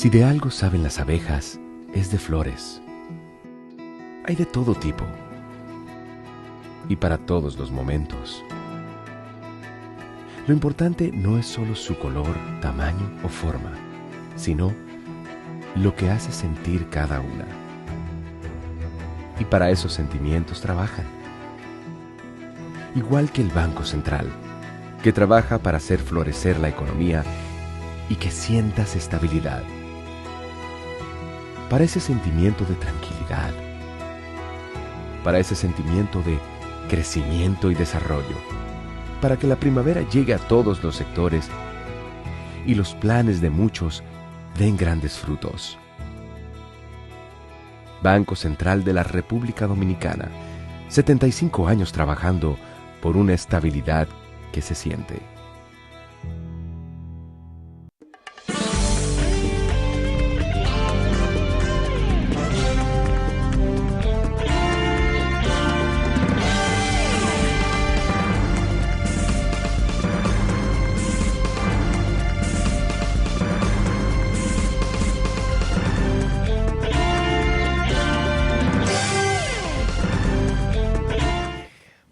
Si de algo saben las abejas, es de flores. Hay de todo tipo y para todos los momentos. Lo importante no es solo su color, tamaño o forma, sino lo que hace sentir cada una. Y para esos sentimientos trabajan. Igual que el Banco Central, que trabaja para hacer florecer la economía y que sientas estabilidad. Para ese sentimiento de tranquilidad. Para ese sentimiento de crecimiento y desarrollo. Para que la primavera llegue a todos los sectores y los planes de muchos den grandes frutos. Banco Central de la República Dominicana, 75 años trabajando por una estabilidad que se siente.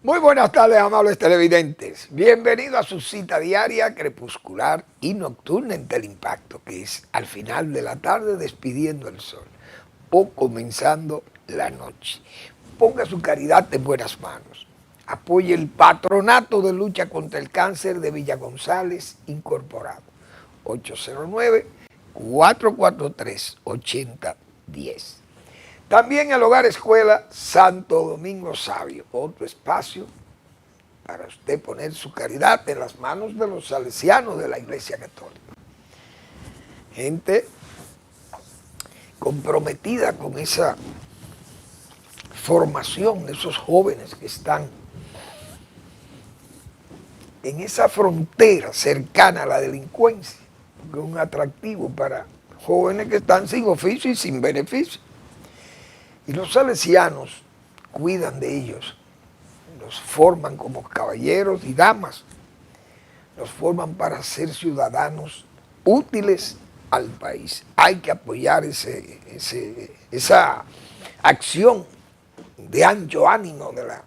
Muy buenas tardes, amables televidentes. Bienvenidos a su cita diaria, crepuscular y nocturna en Teleimpacto, que es al final de la tarde despidiendo el sol o comenzando la noche. Ponga su caridad en buenas manos. Apoye el Patronato de Lucha contra el Cáncer de Villa González Incorporado. 809-443-8010. También el Hogar Escuela Santo Domingo Sabio, otro espacio para usted poner su caridad en las manos de los salesianos de la Iglesia Católica. Gente comprometida con esa formación de esos jóvenes que están en esa frontera cercana a la delincuencia, que es un atractivo para jóvenes que están sin oficio y sin beneficio. Y los salesianos cuidan de ellos, los forman como caballeros y damas, los forman para ser ciudadanos útiles al país. Hay que apoyar esa acción de ancho ánimo de la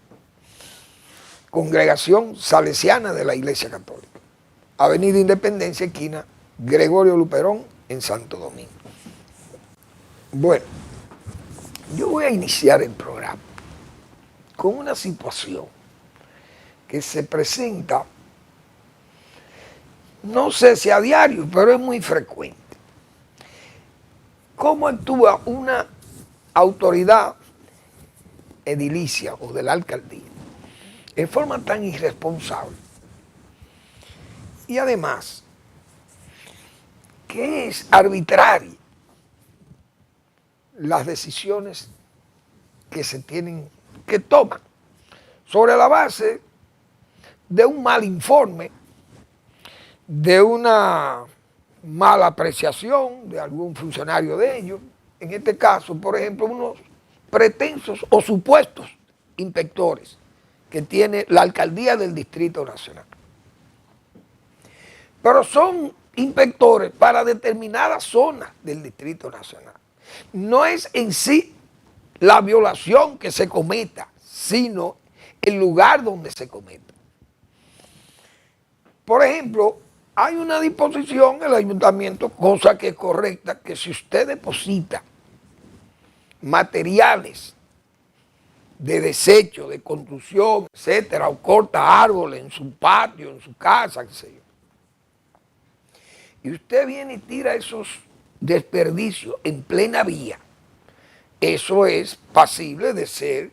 congregación salesiana de la Iglesia Católica. Avenida Independencia, esquina Gregorio Luperón, en Santo Domingo. Bueno, yo voy a iniciar el programa con una situación que se presenta, no sé si a diario, pero es muy frecuente. ¿Cómo actúa una autoridad edilicia o de la alcaldía en forma tan irresponsable? Y además, que es arbitraria las decisiones que se tienen, que toman, sobre la base de un mal informe, de una mala apreciación de algún funcionario de ellos, en este caso, por ejemplo, unos pretensos o supuestos inspectores que tiene la alcaldía del Distrito Nacional. Pero son inspectores para determinadas zonas del Distrito Nacional. No es en sí la violación que se cometa, sino el lugar donde se cometa. Por ejemplo, hay una disposición en el ayuntamiento, cosa que es correcta, que si usted deposita materiales de desecho, de construcción, etcétera, o corta árboles en su patio, en su casa, qué sé yo, y usted viene y tira esos desperdicios en plena vía, eso es pasible de ser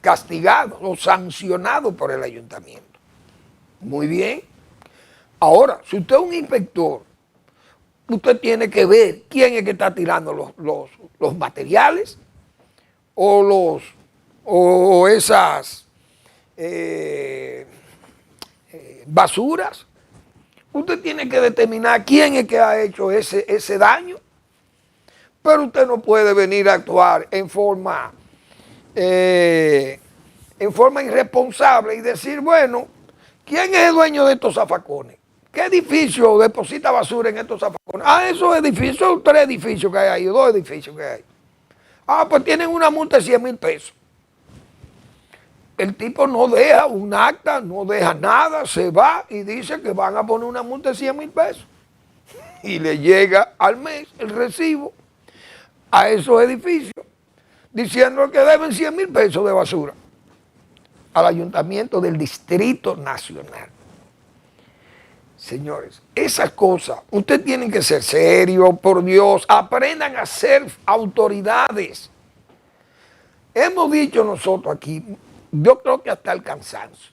castigado o sancionado por el ayuntamiento. Muy bien. Ahora, si usted es un inspector, usted tiene que ver quién es que está tirando los materiales o esas basuras. Usted tiene que determinar quién es que ha hecho ese daño, pero usted no puede venir a actuar en forma irresponsable y decir, bueno, ¿quién es el dueño de estos zafacones? ¿qué edificio deposita basura en estos zafacones? Ah, esos edificios, 3 edificios que hay ahí, 2 edificios que hay. Ah, pues tienen una multa de 100,000 pesos. El tipo no deja un acta, no deja nada, se va y dice que van a poner una multa de 100,000 pesos. Y le llega al mes el recibo a esos edificios diciendo que deben 100,000 pesos de basura al ayuntamiento del Distrito Nacional. Señores, esas cosas, ustedes tienen que ser serios, por Dios, aprendan a ser autoridades. Hemos dicho nosotros aquí, yo creo que hasta el cansancio,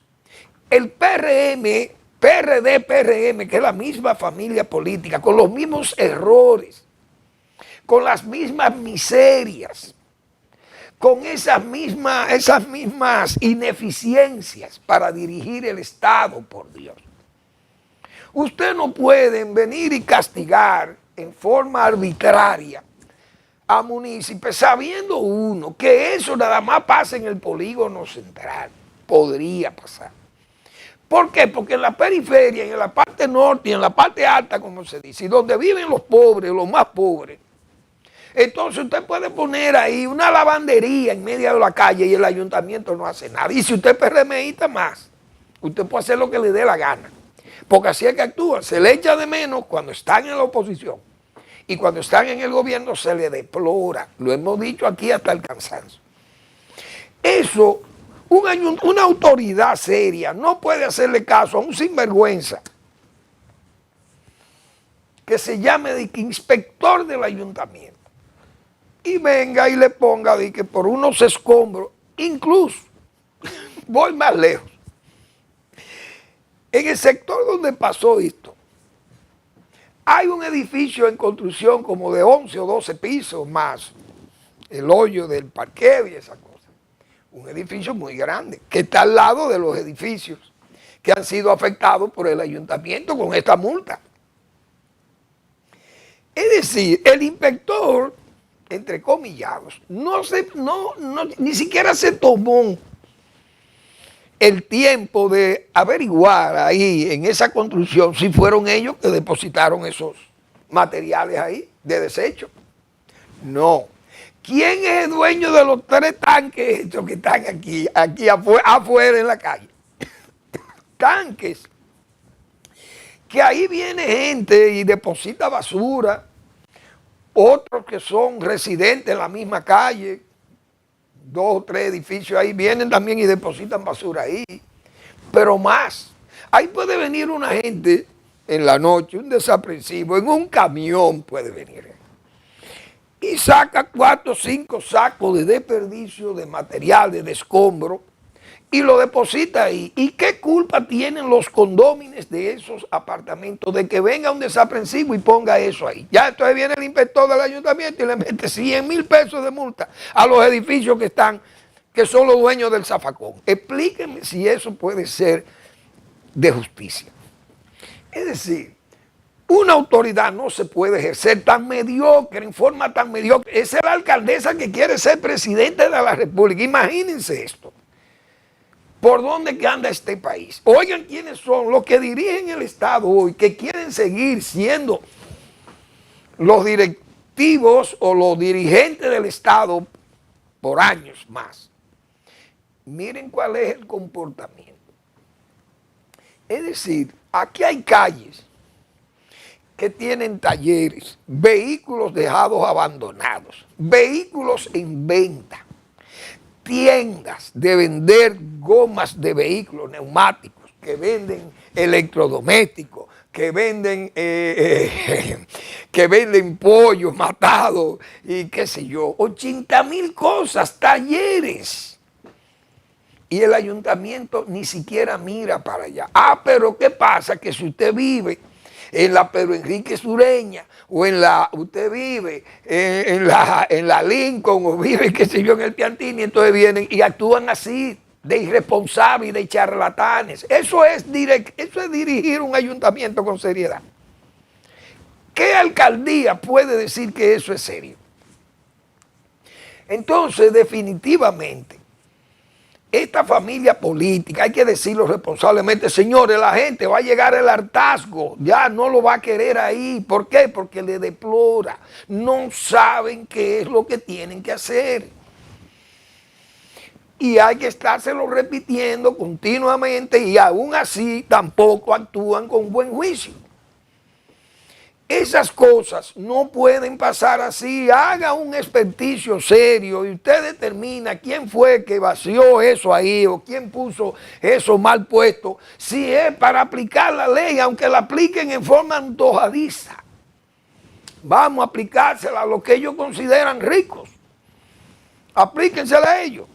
el PRM, PRD, PRM, que es la misma familia política, con los mismos errores, con las mismas miserias, con esas mismas ineficiencias para dirigir el Estado, por Dios. Usted no puede venir y castigar en forma arbitraria a municipios, sabiendo uno que eso nada más pasa en el polígono central. Podría pasar. ¿Por qué? Porque en la periferia, en la parte norte y en la parte alta, como se dice, y donde viven los pobres, los más pobres, entonces usted puede poner ahí una lavandería en medio de la calle y el ayuntamiento no hace nada. Y si usted es PRMista más, usted puede hacer lo que le dé la gana. Porque así es que actúan. Se le echa de menos cuando están en la oposición. Y cuando están en el gobierno se le deplora. Lo hemos dicho aquí hasta el cansancio. Eso, una autoridad seria no puede hacerle caso a un sinvergüenza que se llame de inspector del ayuntamiento y venga y le ponga de que por unos escombros, incluso, voy más lejos, en el sector donde pasó esto, hay un edificio en construcción como de 11 o 12 pisos más el hoyo del parqueo y esa cosa. Un edificio muy grande que está al lado de los edificios que han sido afectados por el ayuntamiento con esta multa. Es decir, el inspector, entre comillados, ni siquiera se tomó el tiempo de averiguar ahí en esa construcción si fueron ellos que depositaron esos materiales ahí de desecho. No. ¿Quién es el dueño de los 3 tanques estos que están aquí afuera en la calle? Tanques. Que ahí viene gente y deposita basura. Otros que son residentes en la misma calle, 2 o 3 edificios ahí, vienen también y depositan basura ahí. Pero más, ahí puede venir una gente en la noche, un desaprensivo, en un camión puede venir. Y saca 4 o 5 sacos de desperdicio, de material, de escombro, y lo deposita ahí. ¿Y qué culpa tienen los condóminos de esos apartamentos de que venga un desaprensivo y ponga eso ahí? Ya entonces viene el inspector del ayuntamiento y le mete 100,000 pesos de multa a los edificios que son los dueños del zafacón. Explíquenme si eso puede ser de justicia. Es decir, una autoridad no se puede ejercer tan mediocre, en forma tan mediocre. Esa es la alcaldesa que quiere ser presidente de la República. Imagínense esto. ¿Por dónde que anda este país? Oigan quiénes son los que dirigen el Estado hoy, que quieren seguir siendo los directivos o los dirigentes del Estado por años más. Miren cuál es el comportamiento. Es decir, aquí hay calles que tienen talleres, vehículos dejados abandonados, vehículos en venta, tiendas de vender gomas de vehículos, neumáticos, que venden electrodomésticos, que venden pollos matados y qué sé yo, 80,000 cosas, talleres. Y el ayuntamiento ni siquiera mira para allá. Ah, pero ¿qué pasa? Que si usted vive en la Pedro Enrique Sureña, o usted vive en la Lincoln, o vive, qué sé yo, en el Piantini, entonces vienen y actúan así, de irresponsables y de charlatanes. Eso es dirigir un ayuntamiento con seriedad. ¿Qué alcaldía puede decir que eso es serio? Entonces, definitivamente, esta familia política, hay que decirlo responsablemente, señores, la gente va a llegar al hartazgo, ya no lo va a querer ahí. ¿Por qué? Porque le deplora, no saben qué es lo que tienen que hacer. Y hay que estárselo repitiendo continuamente y aún así tampoco actúan con buen juicio. Esas cosas no pueden pasar así. Haga un experticio serio y usted determina quién fue que vació eso ahí o quién puso eso mal puesto. Si es para aplicar la ley, aunque la apliquen en forma antojadiza, vamos a aplicársela a los que ellos consideran ricos. Aplíquensela a ellos.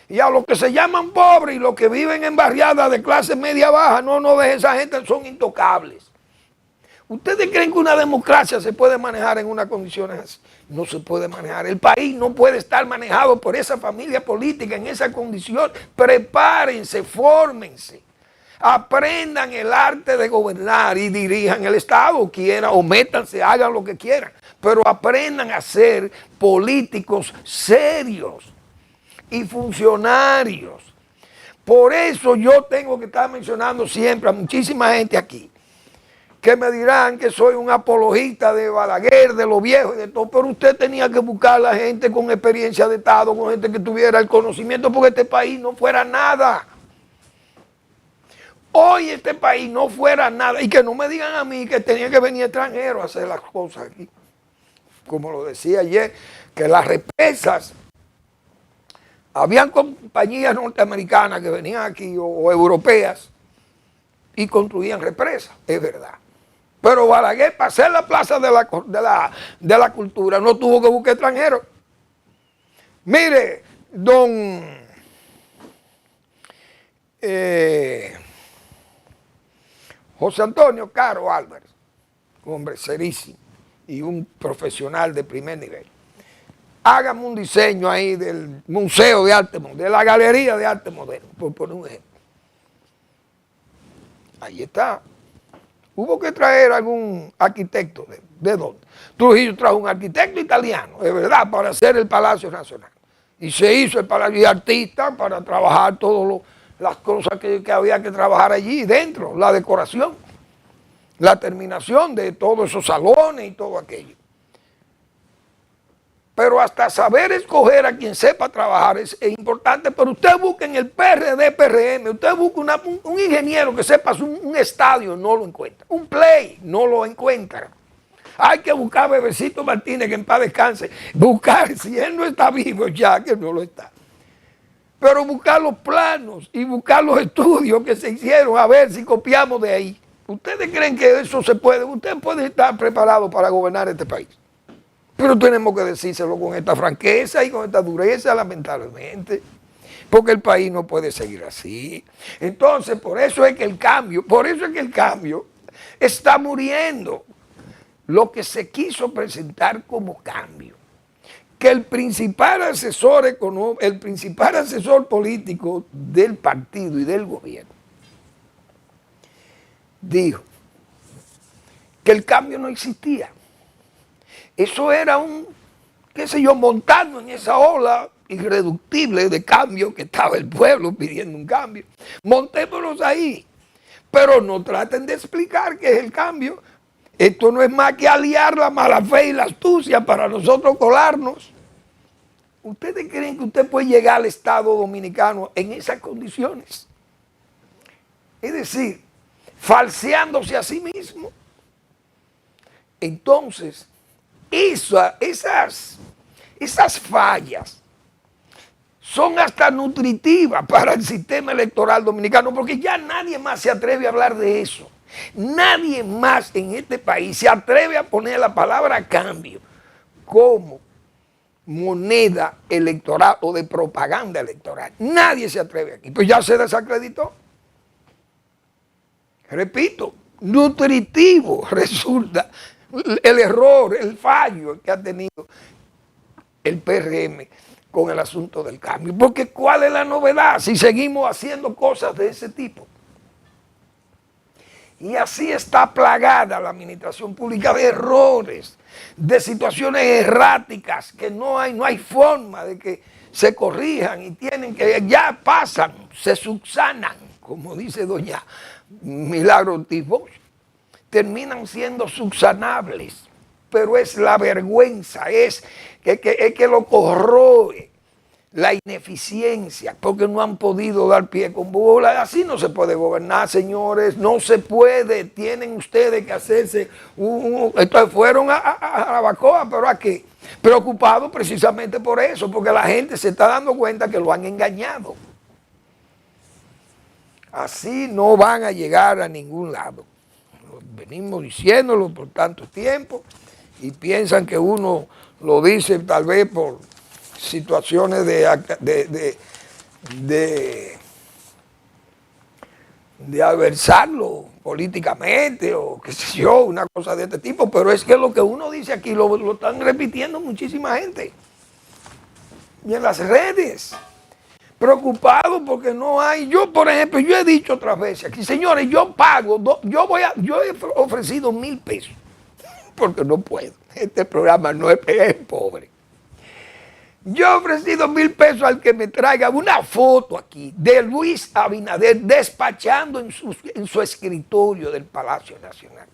Y a los que se llaman pobres y los que viven en barriadas de clase media baja, no dejen, esa gente son intocables. ¿Ustedes creen que una democracia se puede manejar en unas condiciones así? No se puede manejar. El país no puede estar manejado por esa familia política en esa condición. Prepárense, fórmense, aprendan el arte de gobernar y dirijan el Estado, quieran o métanse, hagan lo que quieran. Pero aprendan a ser políticos serios y funcionarios. Por eso yo tengo que estar mencionando siempre a muchísima gente aquí, que me dirán que soy un apologista de Balaguer, de lo viejo y de todo, pero usted tenía que buscar a la gente con experiencia de Estado, con gente que tuviera el conocimiento, porque este país no fuera nada. Hoy este país no fuera nada, y que no me digan a mí que tenía que venir extranjeros a hacer las cosas aquí. Como lo decía ayer, que las represas, habían compañías norteamericanas que venían aquí o europeas y construían represas, es verdad. Pero Balaguer, para hacer la plaza de la cultura, no tuvo que buscar extranjeros. Mire, don José Antonio Caro Álvarez, un hombre serísimo y un profesional de primer nivel. Hágame un diseño ahí del Museo de Arte Moderno, de la Galería de Arte Moderno, por poner un ejemplo. Ahí está. Hubo que traer algún arquitecto. ¿De dónde? Trujillo trajo un arquitecto italiano, es verdad, para hacer el Palacio Nacional. Y se hizo el Palacio de Artistas para trabajar todas las cosas que había que trabajar allí dentro, la decoración, la terminación de todos esos salones y todo aquello. Pero hasta saber escoger a quien sepa trabajar es importante. Pero usted busque en el PRD, PRM, usted busque un ingeniero que sepa un estadio, no lo encuentra. Un play, no lo encuentra. Hay que buscar a Bebecito Martínez, que en paz descanse. Buscar, si él no está vivo ya, que no lo está. Pero buscar los planos y buscar los estudios que se hicieron, a ver si copiamos de ahí. ¿Ustedes creen que eso se puede? Usted puede estar preparado para gobernar este país. Pero tenemos que decírselo con esta franqueza y con esta dureza, lamentablemente, porque el país no puede seguir así. Entonces, por eso es que el cambio está muriendo. Lo que se quiso presentar como cambio, que el principal asesor económico, el principal asesor político del partido y del gobierno, dijo que el cambio no existía. Eso era montando en esa ola irreductible de cambio que estaba el pueblo pidiendo un cambio. Montémonos ahí, pero no traten de explicar qué es el cambio. Esto no es más que aliar la mala fe y la astucia para nosotros colarnos. ¿Ustedes creen que usted puede llegar al Estado Dominicano en esas condiciones? Es decir, falseándose a sí mismo. Entonces, esas fallas son hasta nutritivas para el sistema electoral dominicano, porque ya nadie más se atreve a hablar de eso. Nadie más en este país se atreve a poner la palabra cambio como moneda electoral o de propaganda electoral. Nadie se atreve aquí, pues ya se desacreditó. Repito, nutritivo resulta el error, el fallo que ha tenido el PRM con el asunto del cambio. Porque ¿cuál es la novedad si seguimos haciendo cosas de ese tipo? Y así está plagada la administración pública de errores, de situaciones erráticas que no hay forma de que se corrijan y tienen que, ya pasan, se subsanan, como dice doña Milagro Ortiz Bosch, terminan siendo subsanables, pero es la vergüenza, es que lo corroe la ineficiencia, porque no han podido dar pie con bola. Así no se puede gobernar, señores, no se puede. Tienen ustedes que hacerse entonces fueron a la Bacoa, pero ¿a qué? Preocupados precisamente por eso, porque la gente se está dando cuenta que lo han engañado. Así no van a llegar a ningún lado. Venimos diciéndolo por tanto tiempo y piensan que uno lo dice tal vez por situaciones de adversarlo políticamente o qué sé yo, una cosa de este tipo, pero es que lo que uno dice aquí lo están repitiendo muchísima gente. Y en las redes, preocupados porque no hay. Yo, por ejemplo, yo he dicho otras veces aquí, señores, yo pago, yo he ofrecido 1,000 pesos, porque no puedo. Este programa no es pobre. Yo he ofrecido 1,000 pesos al que me traiga una foto aquí de Luis Abinader despachando en su escritorio del Palacio Nacional.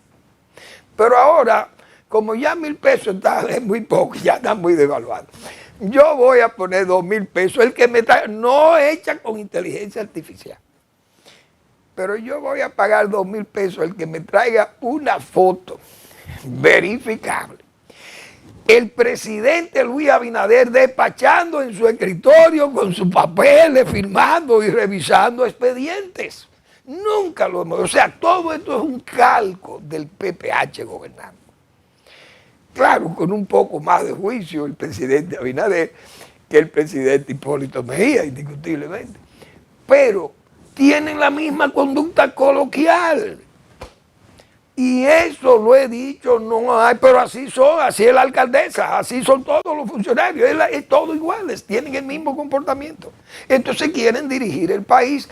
Pero ahora, como ya 1,000 pesos es muy poco, ya está muy devaluado, yo voy a poner 2,000 pesos. El que me traiga, no hecha con inteligencia artificial, pero yo voy a pagar 2,000 pesos el que me traiga una foto verificable. El presidente Luis Abinader despachando en su escritorio con sus papeles, firmando y revisando expedientes. Nunca lo hemos. O sea, todo esto es un calco del PPH gobernando. Claro, con un poco más de juicio el presidente Abinader que el presidente Hipólito Mejía, indiscutiblemente. Pero tienen la misma conducta coloquial. Y eso lo he dicho, no hay, pero así son, así es la alcaldesa, así son todos los funcionarios, es todo iguales, tienen el mismo comportamiento. Entonces quieren dirigir el país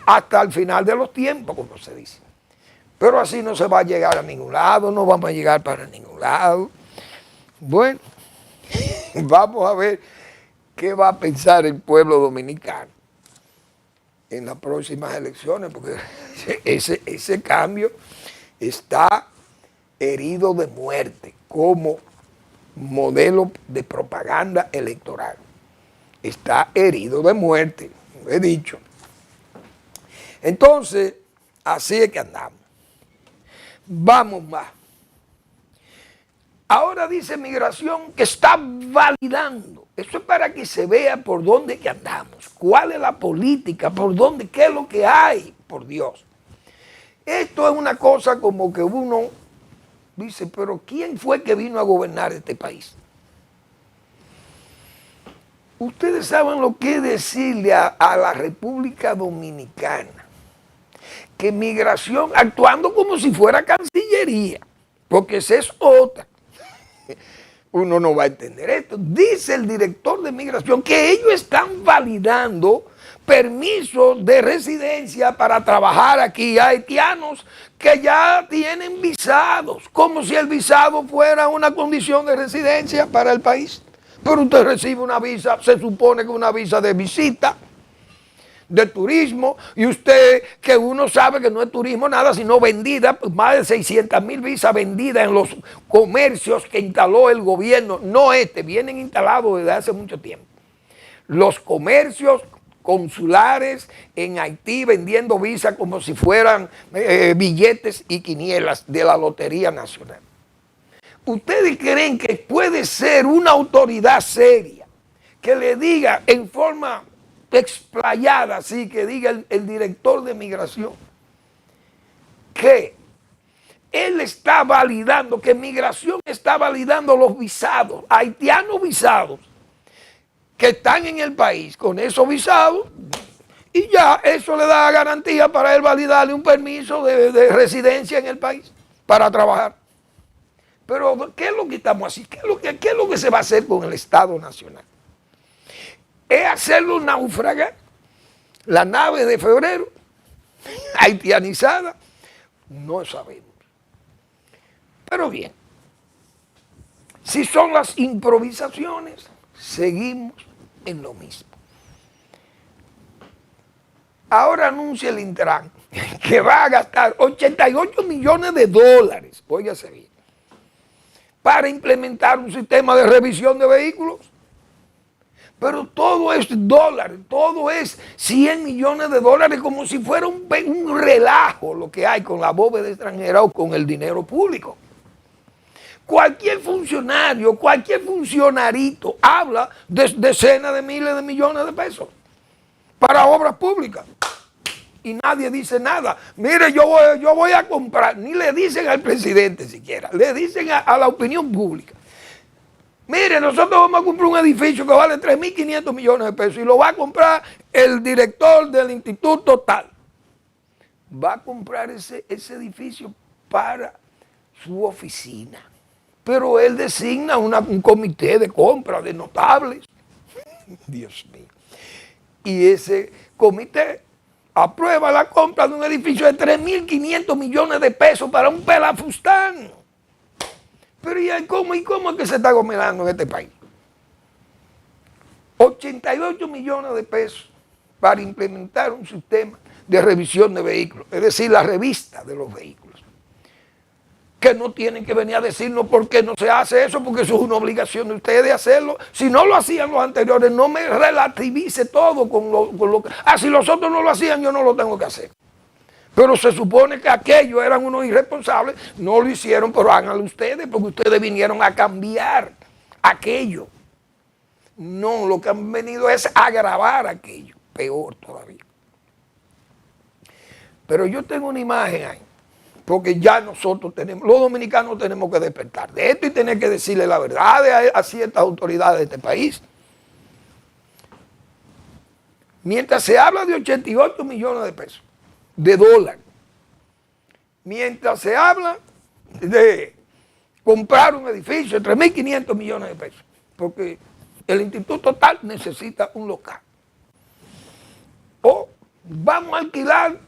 hasta el final de los tiempos, como se dice. Pero así no se va a llegar a ningún lado, no vamos a llegar para ningún lado. Bueno, vamos a ver qué va a pensar el pueblo dominicano en las próximas elecciones, porque ese cambio está herido de muerte como modelo de propaganda electoral. Está herido de muerte, lo he dicho. Entonces, así es que andamos. Vamos más. Ahora dice Migración que está validando. Eso es para que se vea por dónde que andamos, cuál es la política, por dónde, qué es lo que hay, por Dios. Esto es una cosa como que uno dice, pero ¿quién fue que vino a gobernar este país? Ustedes saben lo que es decirle a la República Dominicana que Migración, actuando como si fuera Cancillería, porque esa es otra. Uno no va a entender esto. Dice el director de Migración que ellos están validando permisos de residencia para trabajar aquí a haitianos que ya tienen visados, como si el visado fuera una condición de residencia para el país. Pero usted recibe una visa, se supone que una visa de visita, de turismo, y usted, que uno sabe que no es turismo nada, sino vendida, pues más de 600,000 visas vendidas en los comercios que instaló el gobierno, no vienen instalados desde hace mucho tiempo. Los comercios consulares en Haití vendiendo visas como si fueran billetes y quinielas de la Lotería Nacional. ¿Ustedes creen que puede ser una autoridad seria que le diga en forma explayada, así que diga el director de Migración, que él está validando, que Migración está validando los visados, haitianos visados, que están en el país con esos visados, y ya eso le da garantía para él validarle un permiso de residencia en el país para trabajar? Pero ¿qué es lo que estamos haciendo? ¿Qué es lo que se va a hacer con el Estado Nacional? ¿Es hacerlo naufragar la nave de Febrero, haitianizada, No sabemos. Pero bien, si son las improvisaciones, seguimos en lo mismo. Ahora anuncia el Intran que va a gastar 88 millones de dólares, óigase bien, para implementar un sistema de revisión de vehículos. Pero todo es dólares, todo es 100 millones de dólares, como si fuera un relajo lo que hay con la bóveda extranjera o con el dinero público. Cualquier funcionario, cualquier funcionarito habla de decenas de miles de millones de pesos para obras públicas. Y nadie dice nada. Mire, yo voy a comprar, ni le dicen al presidente siquiera, le dicen a la opinión pública. Mire, nosotros vamos a comprar un edificio que vale 3.500 millones de pesos y lo va a comprar el director del instituto tal. Va a comprar ese edificio para su oficina. Pero él designa un comité de compra de notables. Dios mío. Y ese comité aprueba la compra de un edificio de 3.500 millones de pesos para un pelafustán. Pero ¿y cómo es que se está gobernando en este país? 88 millones de pesos para implementar un sistema de revisión de vehículos, es decir, la revista de los vehículos. Que no tienen que venir a decirnos por qué no se hace eso, porque eso es una obligación de ustedes hacerlo. Si no lo hacían los anteriores, no me relativice todo con lo que... si los otros no lo hacían, yo no lo tengo que hacer. Pero se supone que aquellos eran unos irresponsables, no lo hicieron, pero háganlo ustedes, porque ustedes vinieron a cambiar aquello. No, lo que han venido es agravar aquello, peor todavía. Pero yo tengo una imagen ahí, porque ya nosotros tenemos, los dominicanos tenemos que despertar de esto y tener que decirle la verdad a ciertas autoridades de este país. Mientras se habla de 88 millones de pesos, de dólares, mientras se habla de comprar un edificio de 3.500 millones de pesos, porque el instituto tal necesita un local. O vamos a alquilar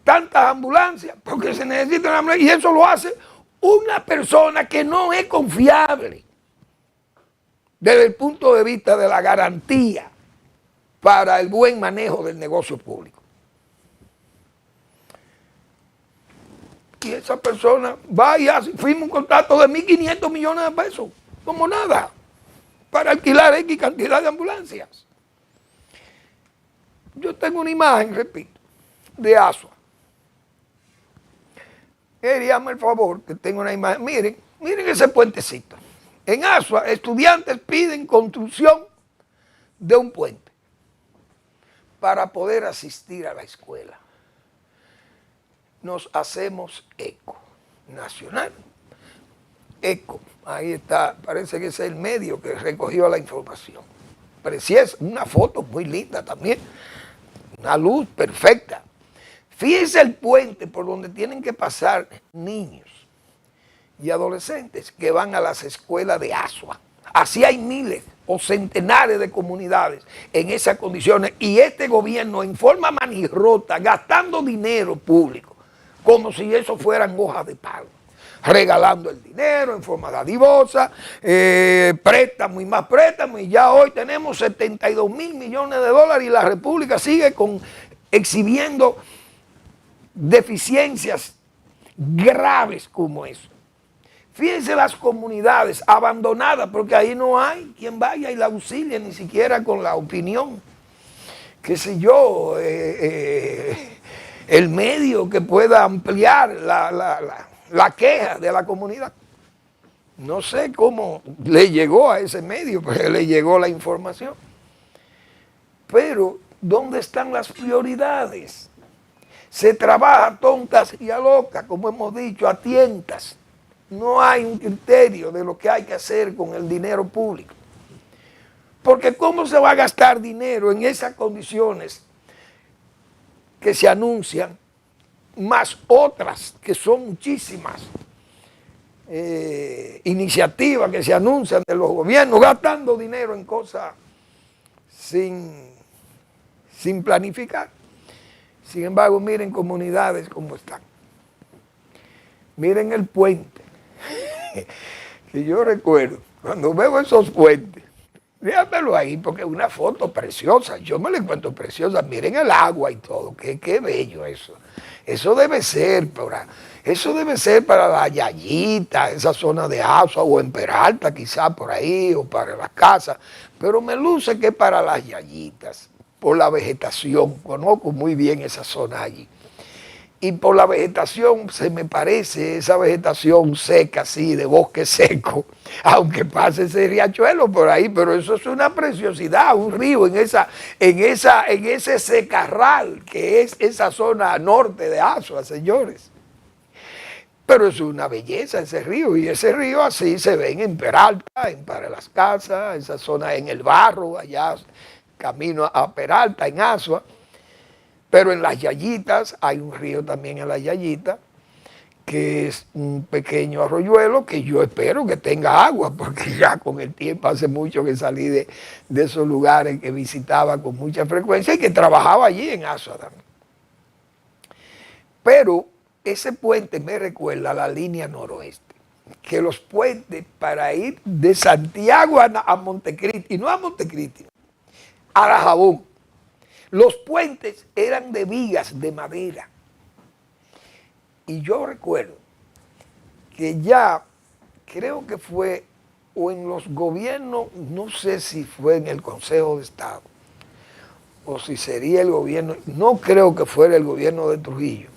tantas ambulancias, porque se necesitan ambulancias, y eso lo hace una persona que no es confiable desde el punto de vista de la garantía para el buen manejo del negocio público. Y esa persona va y firma un contrato de 1.500 millones de pesos, como nada, para alquilar X cantidad de ambulancias. Yo tengo una imagen, repito, de Asua. Queríame el favor que tengo una imagen. Miren ese puentecito. En Asua, estudiantes piden construcción de un puente para poder asistir a la escuela. Nos hacemos eco nacional. Eco, ahí está, parece que ese es el medio que recogió la información. Preciosa, una foto muy linda también, una luz perfecta. Fíjense el puente por donde tienen que pasar niños y adolescentes que van a las escuelas de Asua. Así hay miles o centenares de comunidades en esas condiciones y este gobierno en forma manirrota, gastando dinero público, como si eso fueran hojas de palo, regalando el dinero en forma dadivosa, préstamo y más préstamo, y ya hoy tenemos 72.000 millones de dólares y la República sigue exhibiendo deficiencias graves como eso. Fíjense las comunidades abandonadas, porque ahí no hay quien vaya y la auxilie, ni siquiera con la opinión, qué sé yo, el medio que pueda ampliar la queja de la comunidad. No sé cómo le llegó a ese medio, pero le llegó la información. Pero, ¿dónde están las prioridades? Se trabaja a tontas y a locas, como hemos dicho, a tientas. No hay un criterio de lo que hay que hacer con el dinero público. Porque ¿cómo se va a gastar dinero en esas condiciones que se anuncian, más otras que son muchísimas iniciativas que se anuncian de los gobiernos, gastando dinero en cosas sin planificar? Sin embargo, miren comunidades como están. Miren el puente, que yo recuerdo, cuando veo esos puentes, déjamelo ahí porque es una foto preciosa, yo me la encuentro preciosa, miren el agua y todo, qué bello eso. Eso debe ser para la Yayita, esa zona de Asua o en Peralta quizás por ahí, o para las casas, pero me luce que es para las Yayitas, por la vegetación, conozco muy bien esa zona allí. Y por la vegetación se me parece esa vegetación seca, así, de bosque seco, aunque pase ese riachuelo por ahí, pero eso es una preciosidad, un río en ese secarral que es esa zona norte de Asua, señores. Pero es una belleza ese río, y ese río así se ven en Peralta, en Para las Casas, esa zona en el Barro, allá camino a Peralta, en Asua. Pero en las Yayitas, hay un río también en las Yayitas, que es un pequeño arroyuelo que yo espero que tenga agua, porque ya con el tiempo hace mucho que salí de esos lugares que visitaba con mucha frecuencia y que trabajaba allí en Asua también. Pero ese puente me recuerda a la línea noroeste, que los puentes para ir de Santiago a Montecristi, y no a Montecristi, a Dajabón, los puentes eran de vigas de madera. Y yo recuerdo que ya, creo que fue, o en los gobiernos, no sé si fue en el Consejo de Estado, o si sería el gobierno, no creo que fuera el gobierno de Trujillo,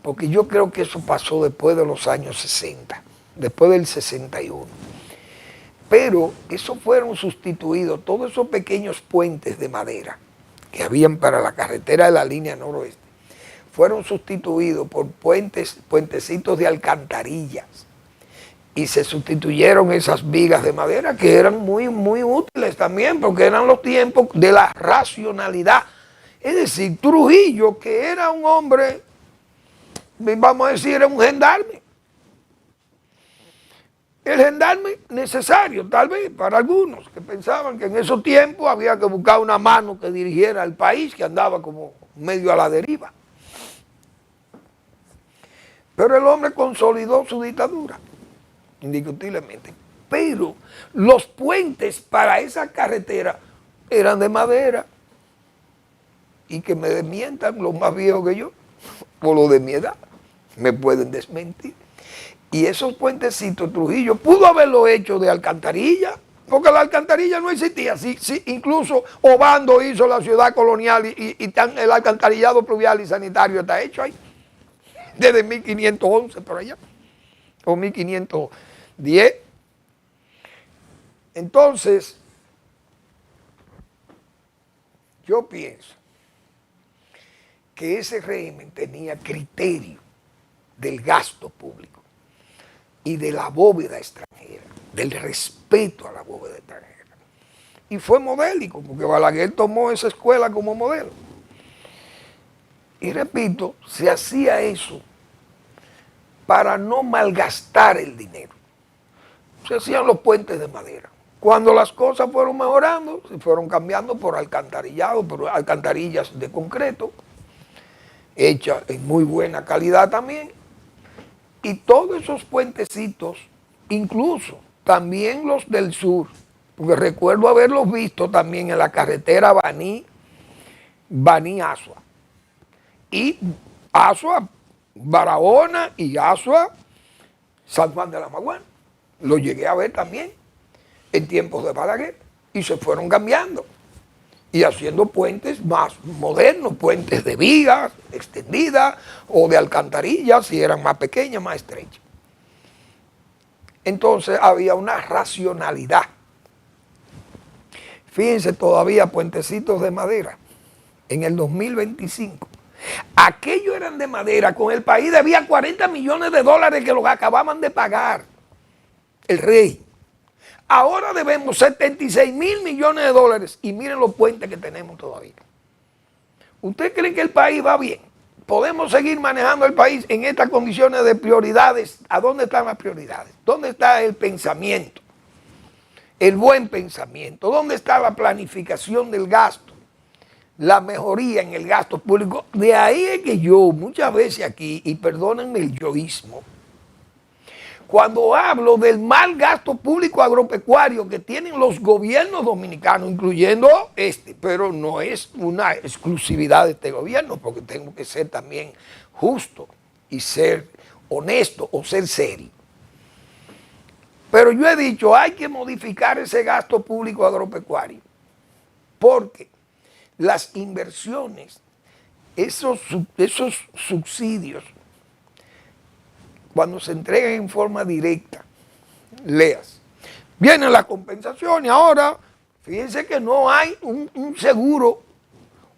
porque yo creo que eso pasó después de los años 60, después del 61. Pero esos fueron sustituidos, todos esos pequeños puentes de madera que habían para la carretera de la línea noroeste, fueron sustituidos por puentecitos de alcantarillas, y se sustituyeron esas vigas de madera que eran muy, muy útiles también, porque eran los tiempos de la racionalidad. Es decir, Trujillo, que era un hombre, vamos a decir, era un gendarme. El gendarme necesario, tal vez, para algunos que pensaban que en esos tiempos había que buscar una mano que dirigiera al país, que andaba como medio a la deriva. Pero el hombre consolidó su dictadura, indiscutiblemente. Pero los puentes para esa carretera eran de madera. Y que me desmientan los más viejos que yo, por lo de mi edad, me pueden desmentir. Y esos puentecitos Trujillo pudo haberlo hecho de alcantarilla, porque la alcantarilla no existía. Sí, incluso Obando hizo la ciudad colonial y el alcantarillado pluvial y sanitario está hecho ahí, desde 1511 por allá, o 1510. Entonces, yo pienso que ese régimen tenía criterio del gasto público y de la bóveda extranjera, del respeto a la bóveda extranjera. Y fue modélico, porque Balaguer tomó esa escuela como modelo. Y repito, se hacía eso para no malgastar el dinero. Se hacían los puentes de madera. Cuando las cosas fueron mejorando, se fueron cambiando por alcantarillado, por alcantarillas de concreto, hechas en muy buena calidad también. Y todos esos puentecitos, incluso también los del sur, porque recuerdo haberlos visto también en la carretera Baní-Asua. Y Asua, Barahona y Asua, San Juan de la Maguana. Lo llegué a ver también en tiempos de Balaguer y se fueron cambiando y haciendo puentes más modernos, puentes de vigas extendidas o de alcantarillas si eran más pequeñas, más estrechas. Entonces había una racionalidad. Fíjense, todavía puentecitos de madera en el 2025. Aquellos eran de madera, con el país debía 40 millones de dólares que los acababan de pagar el rey. Ahora debemos 76 mil millones de dólares y miren los puentes que tenemos todavía. ¿Usted cree que el país va bien? ¿Podemos seguir manejando el país en estas condiciones de prioridades? ¿A dónde están las prioridades? ¿Dónde está el pensamiento? El buen pensamiento. ¿Dónde está la planificación del gasto? la mejoría en el gasto público. De ahí es que yo muchas veces aquí, y perdónenme el yoísmo, cuando hablo del mal gasto público agropecuario que tienen los gobiernos dominicanos, incluyendo este, pero no es una exclusividad de este gobierno, porque tengo que ser también justo y ser honesto o ser serio. Pero yo he dicho, hay que modificar ese gasto público agropecuario, porque las inversiones, esos subsidios, cuando se entregan en forma directa, leas, viene la compensación y ahora, fíjense que no hay un seguro,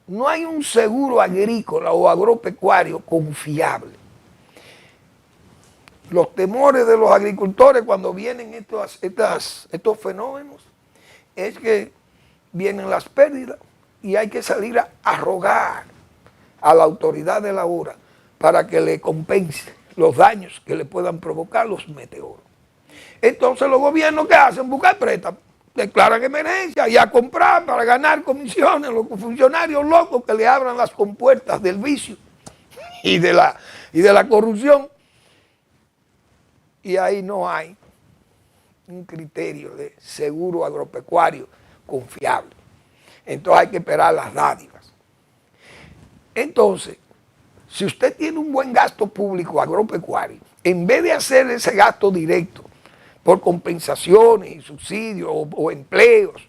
no hay un seguro agrícola o agropecuario confiable. Los temores de los agricultores cuando vienen estos fenómenos es que vienen las pérdidas y hay que salir a rogar a la autoridad de la hora para que le compense los daños que le puedan provocar los meteoros. Entonces los gobiernos, ¿qué hacen? Buscar préstamos, declaran emergencia y a comprar para ganar comisiones los funcionarios locos que le abran las compuertas del vicio y de la corrupción. Y ahí no hay un criterio de seguro agropecuario confiable. Entonces hay que esperar las dádivas. Entonces, si usted tiene un buen gasto público agropecuario, en vez de hacer ese gasto directo por compensaciones y subsidios o empleos,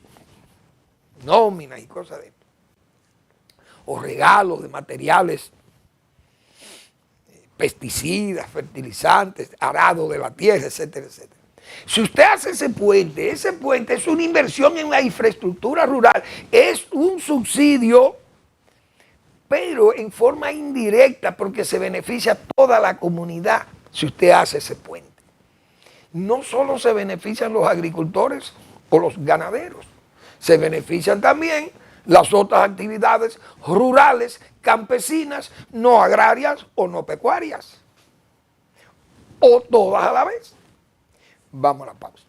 nóminas y cosas de esto, o regalos de materiales, pesticidas, fertilizantes, arado de la tierra, etcétera, etcétera. Si usted hace ese puente es una inversión en la infraestructura rural, es un subsidio, pero en forma indirecta porque se beneficia a toda la comunidad si usted hace ese puente. No solo se benefician los agricultores o los ganaderos, se benefician también las otras actividades rurales, campesinas, no agrarias o no pecuarias, o todas a la vez. Vamos a la pausa.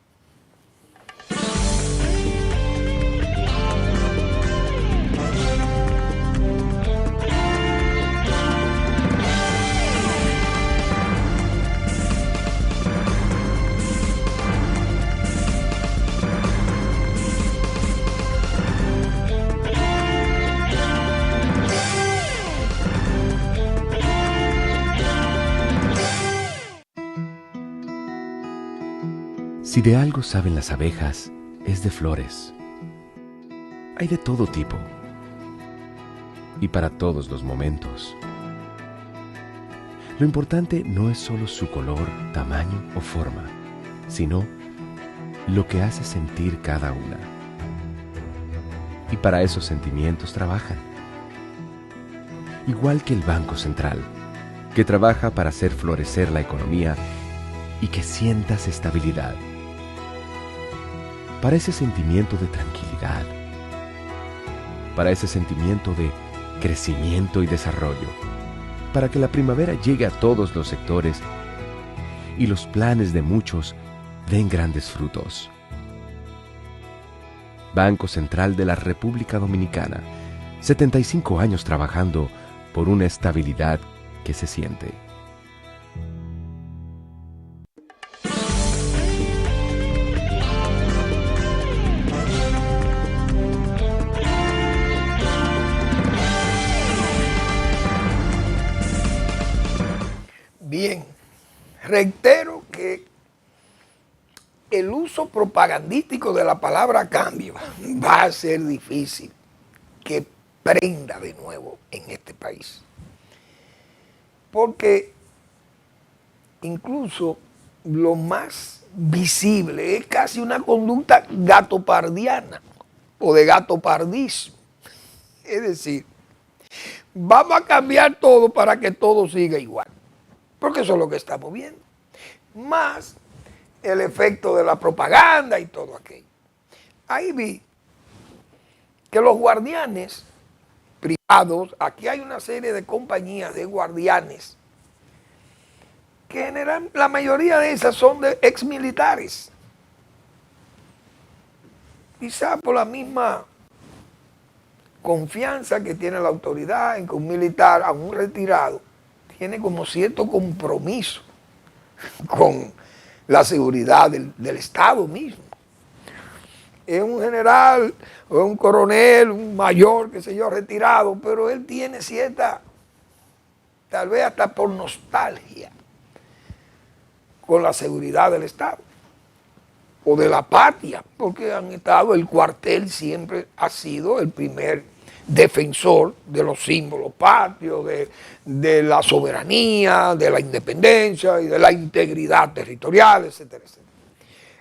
Si de algo saben las abejas, es de flores. Hay de todo tipo y para todos los momentos. Lo importante no es solo su color, tamaño o forma, sino lo que hace sentir cada una. Y para esos sentimientos trabajan. Igual que el Banco Central, que trabaja para hacer florecer la economía y que sientas estabilidad. Para ese sentimiento de tranquilidad, para ese sentimiento de crecimiento y desarrollo, para que la primavera llegue a todos los sectores y los planes de muchos den grandes frutos. Banco Central de la República Dominicana, 75 años trabajando por una estabilidad que se siente. Bien, reitero que el uso propagandístico de la palabra cambio va a ser difícil que prenda de nuevo en este país. Porque incluso lo más visible es casi una conducta gatopardiana o de gatopardismo. Es decir, vamos a cambiar todo para que todo siga igual. Porque eso es lo que estamos viendo. Más el efecto de la propaganda y todo aquello. Ahí vi que los guardianes privados, aquí hay una serie de compañías de guardianes, que generan, la mayoría de esas son de exmilitares. Quizá por la misma confianza que tiene la autoridad en que un militar, a un retirado, tiene como cierto compromiso con la seguridad del Estado mismo. Es un general, o es un coronel, un mayor, qué sé yo, retirado, pero él tiene cierta, tal vez hasta por nostalgia, con la seguridad del Estado o de la patria, porque han estado, el cuartel siempre ha sido el primer defensor de los símbolos patrios, de la soberanía, de la independencia y de la integridad territorial, etcétera, etcétera.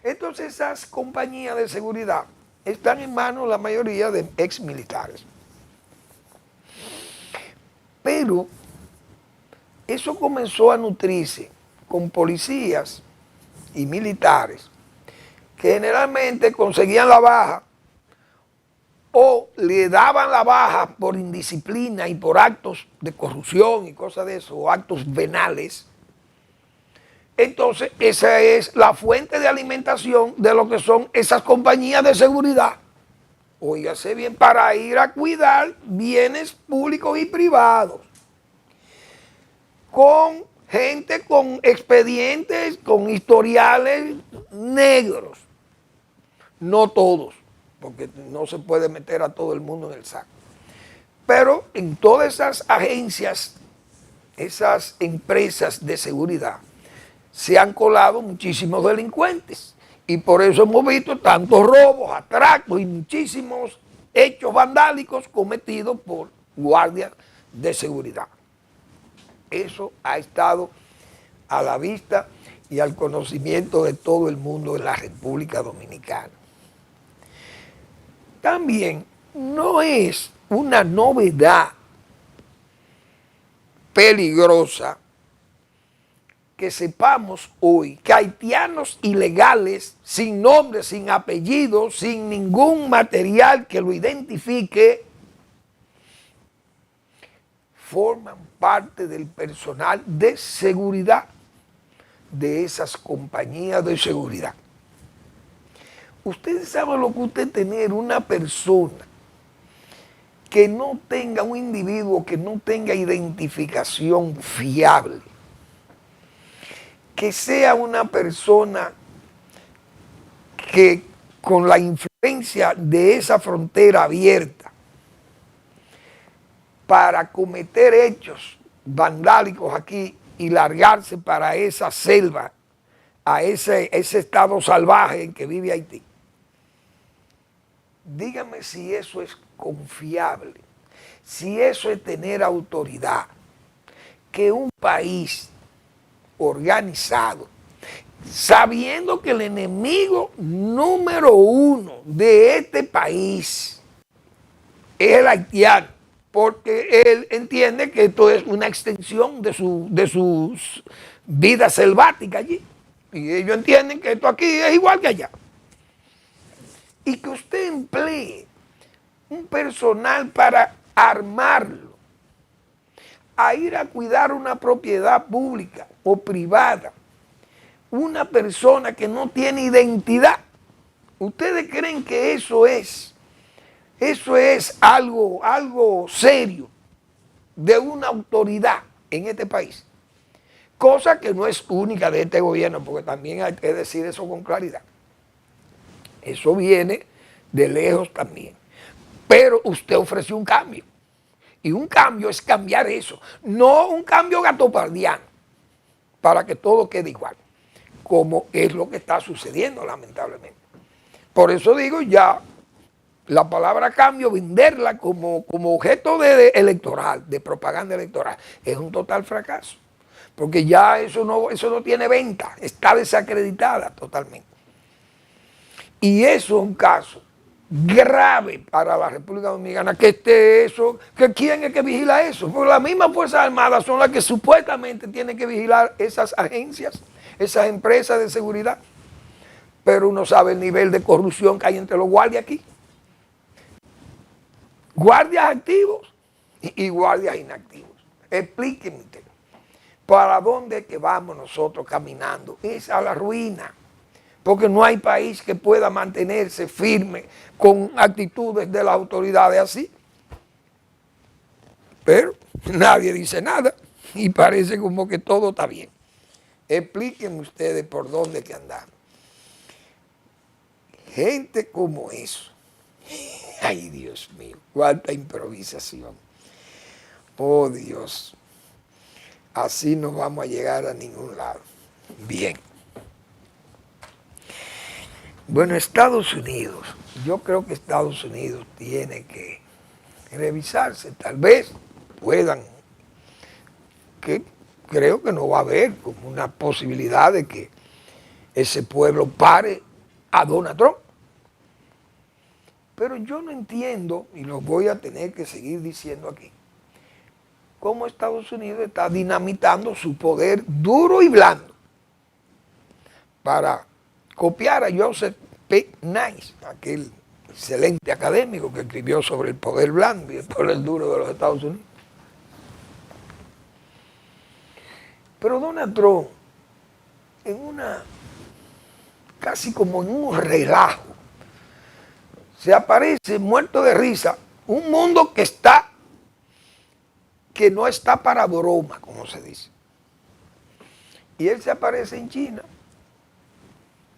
Entonces esas compañías de seguridad están en manos la mayoría de ex militares. Pero eso comenzó a nutrirse con policías y militares que generalmente conseguían la baja o le daban la baja por indisciplina y por actos de corrupción y cosas de eso, o actos venales. Entonces, esa es la fuente de alimentación de lo que son esas compañías de seguridad. Óigase bien, para ir a cuidar bienes públicos y privados. Con gente con expedientes, con historiales negros. No todos, porque no se puede meter a todo el mundo en el saco. Pero en todas esas agencias, esas empresas de seguridad, se han colado muchísimos delincuentes. Y por eso hemos visto tantos robos, atracos y muchísimos hechos vandálicos cometidos por guardias de seguridad. Eso ha estado a la vista y al conocimiento de todo el mundo en la República Dominicana. También no es una novedad peligrosa que sepamos hoy que haitianos ilegales, sin nombre, sin apellido, sin ningún material que lo identifique, forman parte del personal de seguridad de esas compañías de seguridad. Ustedes saben lo que usted tener una persona que no tenga, un individuo que no tenga identificación fiable, que sea una persona que con la influencia de esa frontera abierta para cometer hechos vandálicos aquí y largarse para esa selva, a ese estado salvaje en que vive Haití. Dígame si eso es confiable, si eso es tener autoridad, que un país organizado, sabiendo que el enemigo número uno de este país es el haitiano, porque él entiende que esto es una extensión de su vida selvática allí, y ellos entienden que esto aquí es igual que allá. Y que usted emplee un personal para armarlo, a ir a cuidar una propiedad pública o privada, una persona que no tiene identidad. ¿Ustedes creen que eso es algo serio de una autoridad en este país? Cosa que no es única de este gobierno, porque también hay que decir eso con claridad. Eso viene de lejos también. Pero usted ofreció un cambio. Y un cambio es cambiar eso. No un cambio gatopardiano para que todo quede igual, como es lo que está sucediendo lamentablemente. Por eso digo ya, la palabra cambio, venderla como objeto electoral, de propaganda electoral, es un total fracaso. Porque ya eso no tiene venta, está desacreditada totalmente. Y eso es un caso grave para la República Dominicana, que esté eso, que quién es que vigila eso. Porque las mismas Fuerzas Armadas son las que supuestamente tienen que vigilar esas agencias, esas empresas de seguridad. Pero uno sabe el nivel de corrupción que hay entre los guardias aquí. Guardias activos y guardias inactivos. Explíquenme usted, ¿para dónde es que vamos nosotros caminando? Es a la ruina. Porque no hay país que pueda mantenerse firme con actitudes de las autoridades así. pero nadie dice nada y parece como que todo está bien. Explíquenme ustedes por dónde que andamos. Gente como eso. Ay, Dios mío, cuánta improvisación. Oh, Dios. Así no vamos a llegar a ningún lado. Bien. Bueno, Estados Unidos. Yo creo que Estados Unidos tiene que revisarse. Tal vez puedan, que creo que no va a haber como una posibilidad de que ese pueblo pare a Donald Trump. Pero yo no entiendo, y lo voy a tener que seguir diciendo aquí, cómo Estados Unidos está dinamitando su poder duro y blando para copiar a Joseph P. Nice, aquel excelente académico que escribió sobre el poder blando y el poder duro de los Estados Unidos. Pero Donald Trump, casi como en un relajo, se aparece muerto de risa, un mundo que no está para broma, como se dice. Y él se aparece en China.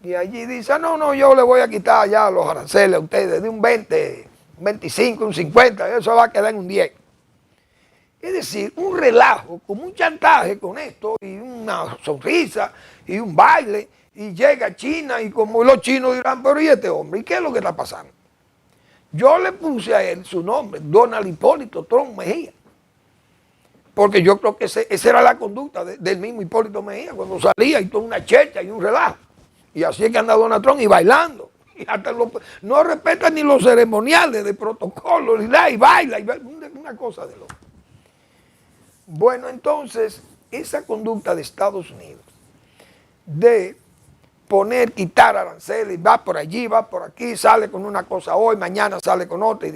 Y allí dice, no, yo le voy a quitar ya los aranceles a ustedes de un 20, un 25, un 50, eso va a quedar en un 10. Es decir, un relajo, como un chantaje con esto, y una sonrisa, y un baile, y llega a China, y como los chinos dirán, pero ¿y este hombre? ¿Y qué es lo que está pasando? Yo le puse a él su nombre, Donald Hipólito Trump Mejía, porque yo creo que esa era la conducta del mismo Hipólito Mejía, cuando salía y toda una checha y un relajo. Y así es que anda Donald Trump y bailando. Y hasta no respeta ni los ceremoniales de protocolo, ni nada, y baila, una cosa de loco. Bueno, entonces, esa conducta de Estados Unidos, de quitar aranceles, va por allí, va por aquí, sale con una cosa hoy, mañana sale con otra.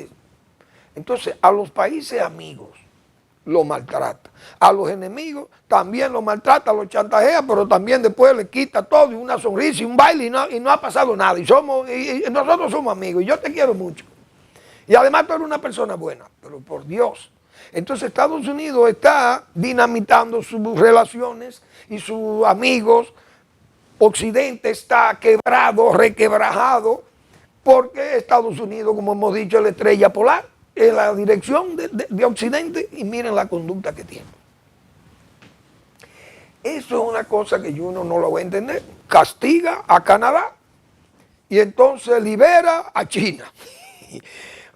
Entonces, a los países amigos lo maltrata. A los enemigos también lo maltrata, lo chantajea, pero también después le quita todo y una sonrisa y un baile y no ha pasado nada. Y nosotros somos amigos y yo te quiero mucho. Y además tú eres una persona buena, pero por Dios. Entonces Estados Unidos está dinamitando sus relaciones y sus amigos. Occidente está quebrado, requebrajado, porque Estados Unidos, como hemos dicho, es la estrella polar en la dirección de Occidente, y miren la conducta que tiene. Eso es una cosa que uno no lo va a entender. Castiga a Canadá y entonces libera a China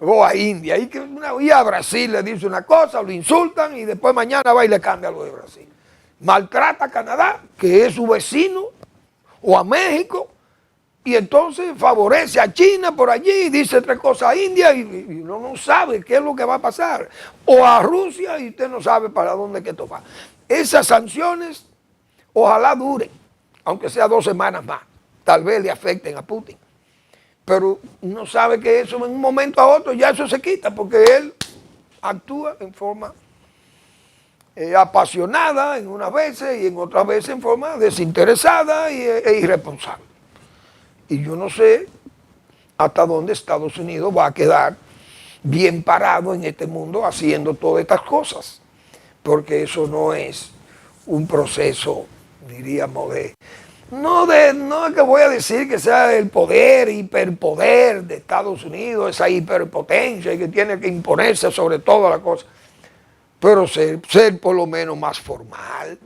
o a India. Y a Brasil le dice una cosa, lo insultan y después mañana va y le cambia lo de Brasil. Maltrata a Canadá, que es su vecino, o a México, y entonces favorece a China por allí, dice tres cosas a India y uno no sabe qué es lo que va a pasar. O a Rusia y usted no sabe para dónde que tomar. Esas sanciones ojalá duren, aunque sea 2 semanas más. Tal vez le afecten a Putin. Pero uno sabe que eso en un momento a otro ya eso se quita, porque él actúa en forma apasionada en unas veces y en otras veces en forma desinteresada e irresponsable. Y yo no sé hasta dónde Estados Unidos va a quedar bien parado en este mundo haciendo todas estas cosas, porque eso no es un proceso, diríamos, no es que voy a decir que sea el poder, hiperpoder de Estados Unidos, esa hiperpotencia y que tiene que imponerse sobre toda la cosa, pero ser por lo menos más formal.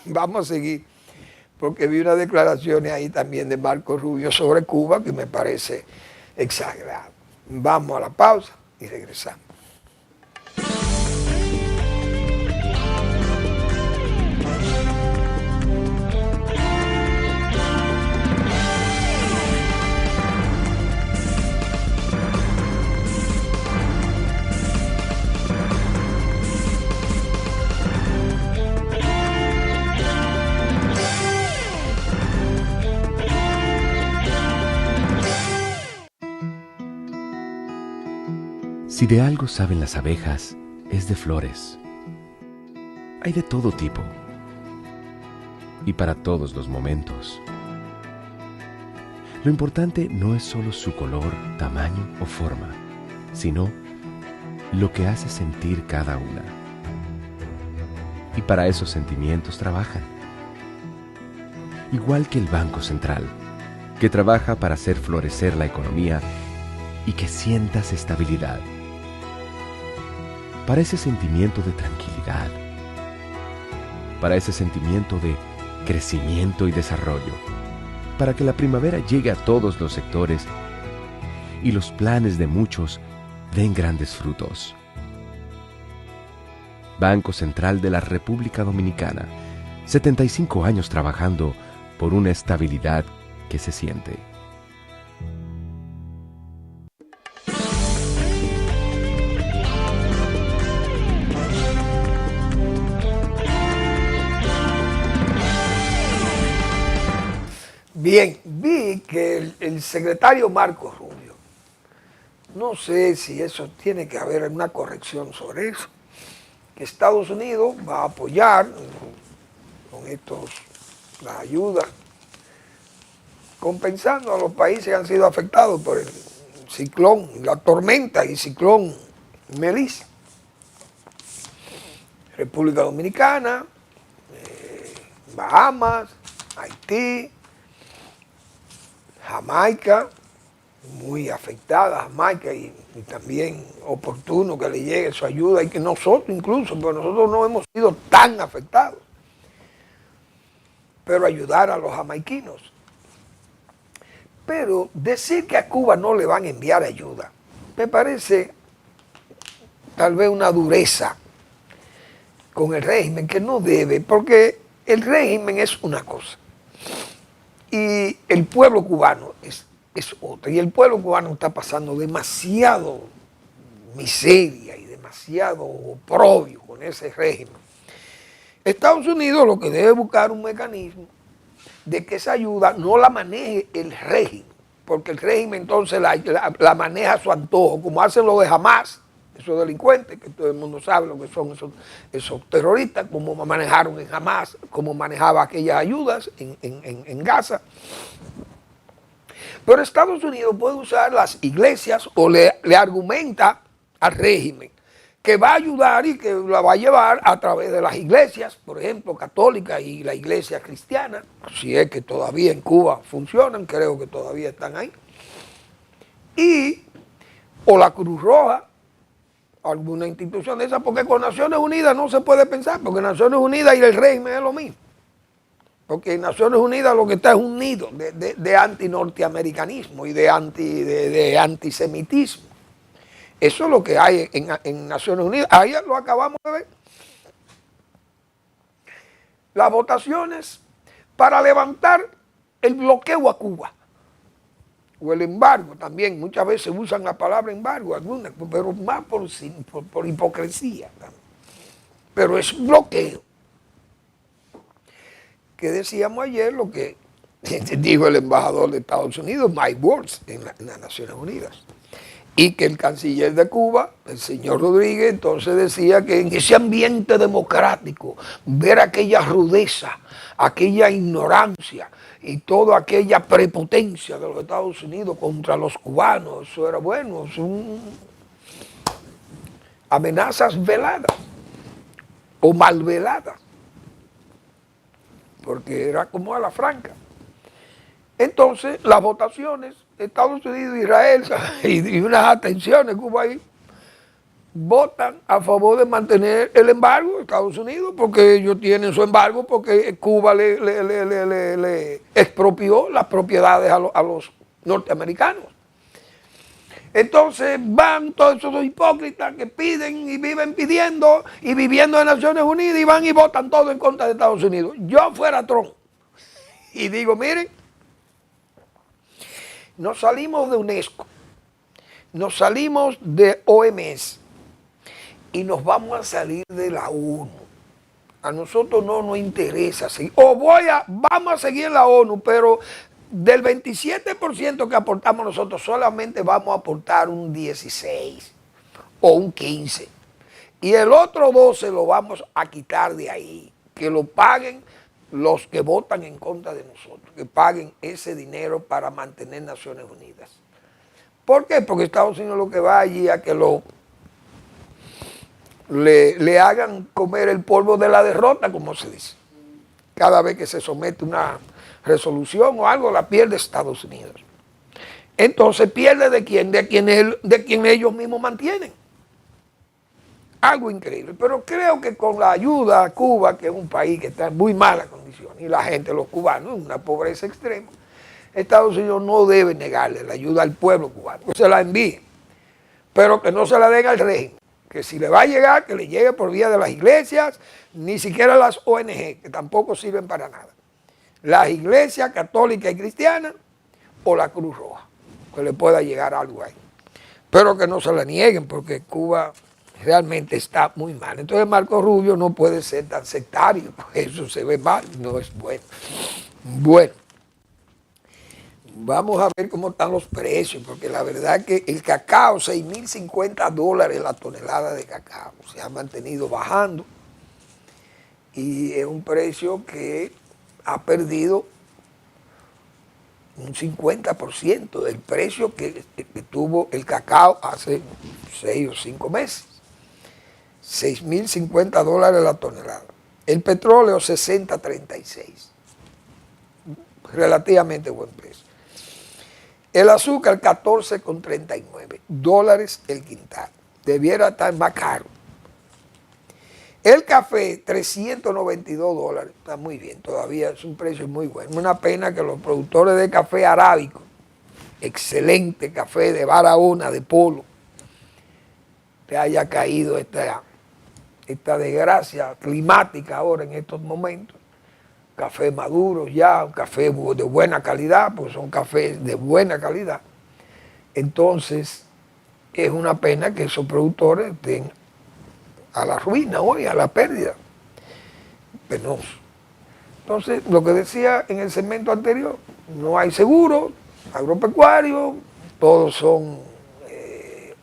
Vamos a seguir, porque vi unas declaraciones ahí también de Marco Rubio sobre Cuba que me parece exagerado. Vamos a la pausa y regresamos. Si de algo saben las abejas, es de flores. Hay de todo tipo y para todos los momentos. Lo importante no es solo su color, tamaño o forma, sino lo que hace sentir cada una. Y para esos sentimientos trabajan. Igual que el Banco Central, que trabaja para hacer florecer la economía y que sientas estabilidad. Para ese sentimiento de tranquilidad. Para ese sentimiento de crecimiento y desarrollo. Para que la primavera llegue a todos los sectores y los planes de muchos den grandes frutos. Banco Central de la República Dominicana, 75 años trabajando por una estabilidad que se siente. Bien, vi que el secretario Marco Rubio, no sé si eso tiene que haber una corrección sobre eso, que Estados Unidos va a apoyar con la ayuda, compensando a los países que han sido afectados por el ciclón, la tormenta y ciclón Melissa. República Dominicana, Bahamas, Haití, Jamaica, muy afectada Jamaica y también oportuno que le llegue su ayuda y que nosotros incluso, porque nosotros no hemos sido tan afectados, pero ayudar a los jamaiquinos. Pero decir que a Cuba no le van a enviar ayuda, me parece tal vez una dureza con el régimen que no debe, porque el régimen es una cosa y el pueblo cubano es otra. Y el pueblo cubano está pasando demasiado miseria y demasiado oprobio con ese régimen. Estados Unidos lo que debe buscar un mecanismo de que esa ayuda no la maneje el régimen, porque el régimen entonces la maneja a su antojo, como hacen los de Hamas, esos delincuentes, que todo el mundo sabe lo que son esos terroristas, como manejaron en Hamas, como manejaba aquellas ayudas en Gaza. Pero Estados Unidos puede usar las iglesias o le argumenta al régimen que va a ayudar y que la va a llevar a través de las iglesias, por ejemplo, católicas y la iglesia cristiana, si es que todavía en Cuba funcionan, creo que todavía están ahí, o la Cruz Roja, alguna institución de esa, porque con Naciones Unidas no se puede pensar, porque Naciones Unidas y el régimen es lo mismo. Porque en Naciones Unidas lo que está es un nido de anti-norteamericanismo y de antisemitismo. Eso es lo que hay en Naciones Unidas. Ahí lo acabamos de ver. Las votaciones para levantar el bloqueo a Cuba. O el embargo también. Muchas veces usan la palabra embargo, algunas, pero más por hipocresía también. Pero es bloqueo. Que decíamos ayer lo que dijo el embajador de Estados Unidos, Mike Waltz, en las Naciones Unidas. Y que el canciller de Cuba, el señor Rodríguez, entonces decía que en ese ambiente democrático, ver aquella rudeza, aquella ignorancia y toda aquella prepotencia de los Estados Unidos contra los cubanos, eso era bueno, son amenazas veladas o mal veladas, porque era como a la franca. Entonces, las votaciones, Estados Unidos, Israel y unas atenciones, Cuba ahí, votan a favor de mantener el embargo de Estados Unidos, porque ellos tienen su embargo, porque Cuba le expropió las propiedades a los norteamericanos. Entonces van todos esos hipócritas que piden y viven pidiendo y viviendo en Naciones Unidas y van y votan todo en contra de Estados Unidos. Yo fuera Trump y digo, miren, nos salimos de UNESCO, nos salimos de OMS y nos vamos a salir de la ONU. A nosotros no nos interesa seguir. Vamos a seguir en la ONU, pero del 27% que aportamos nosotros, solamente vamos a aportar un 16 o un 15. Y el otro 12 lo vamos a quitar de ahí, que lo paguen los que votan en contra de nosotros, que paguen ese dinero para mantener Naciones Unidas. ¿Por qué? Porque Estados Unidos lo que va allí a que lo le hagan comer el polvo de la derrota, como se dice. Cada vez que se somete una resolución o algo, la pierde Estados Unidos. Entonces pierde de quién, de quien ellos mismos mantienen. Algo increíble. Pero creo que con la ayuda a Cuba, que es un país que está en muy mala condición, y la gente, los cubanos, en una pobreza extrema, Estados Unidos no debe negarle la ayuda al pueblo cubano, que se la envíe, pero que no se la den al régimen. Que si le va a llegar, que le llegue por vía de las iglesias, ni siquiera las ONG, que tampoco sirven para nada. Las iglesias católicas y cristianas o la Cruz Roja, que le pueda llegar algo ahí. Pero que no se la nieguen, porque Cuba realmente está muy mal. Entonces Marco Rubio no puede ser tan sectario, porque eso se ve mal, no es bueno. Bueno, vamos a ver cómo están los precios, porque la verdad que el cacao, $6,050 la tonelada de cacao, se ha mantenido bajando y es un precio que ha perdido un 50% del precio que tuvo el cacao hace 6 o 5 meses. $6,050 la tonelada. El petróleo, 60.36. Relativamente buen precio. El azúcar, $14,39 el quintal. Debiera estar más caro. El café, $392. Está muy bien, todavía es un precio muy bueno. Una pena que los productores de café arábico, excelente café de Barahona, de Polo, te haya caído esta desgracia climática ahora en estos momentos. Café maduro ya, un café de buena calidad, pues son cafés de buena calidad. Entonces, es una pena que esos productores estén a la ruina hoy, a la pérdida. Penoso. Entonces, lo que decía en el segmento anterior, no hay seguro agropecuario, todos son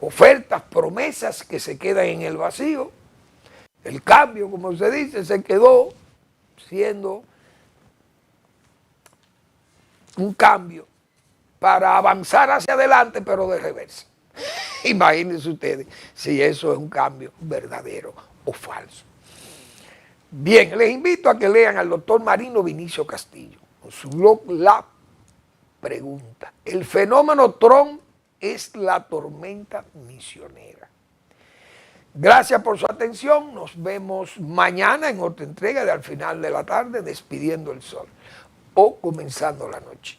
ofertas, promesas que se quedan en el vacío. El cambio, como se dice, se quedó siendo un cambio para avanzar hacia adelante, pero de reversa. Imagínense ustedes si eso es un cambio verdadero o falso. Bien, les invito a que lean al doctor Marino Vinicio Castillo, con su blog La Pregunta. El fenómeno Trump es la tormenta misionera. Gracias por su atención. Nos vemos mañana en otra entrega de Al Final de la Tarde, Despidiendo el Sol o Comenzando la Noche.